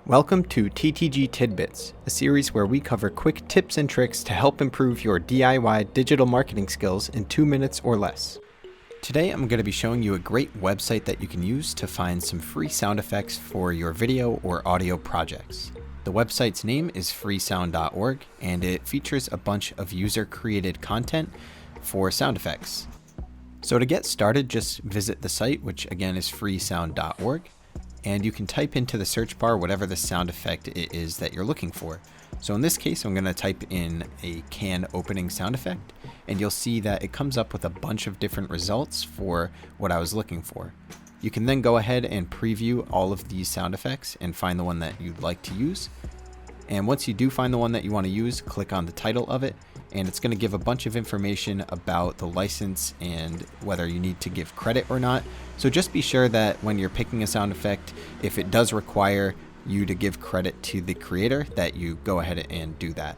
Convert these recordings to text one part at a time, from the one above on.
Welcome to TTG Tidbits, a series where we cover quick tips and tricks to help improve your DIY digital marketing skills in 2 minutes or less. Today I'm going to be showing you a great website that you can use to find some free sound effects for your video or audio projects. The website's name is Freesoundorg, and it features a bunch of user-created content for sound effects. So to get started, just visit the site, which again is freesound.org. And you can type into the search bar whatever the sound effect it is that you're looking for. So in this case, I'm going to type in a can opening sound effect, and you'll see that it comes up with a bunch of different results for what I was looking for. You can then go ahead and preview all of these sound effects and find the one that you'd like to use. And once you do find the one that you want to use, click on the title of it, and it's going to give a bunch of information about the license and whether you need to give credit or not. So just be sure that when you're picking a sound effect, if it does require you to give credit to the creator, that you go ahead and do that.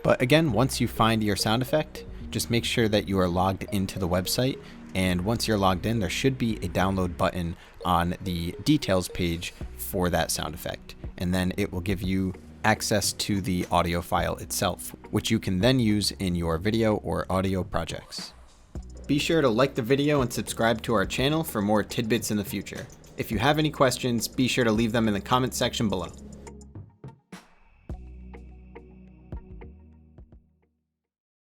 But again, once you find your sound effect, just make sure that you are logged into the website. And once you're logged in, there should be a download button on the details page for that sound effect. And then it will give you access to the audio file itself, which you can then use in your video or audio projects. Be sure to like the video and subscribe to our channel for more tidbits in the future. If you have any questions, be sure to leave them in the comment section below.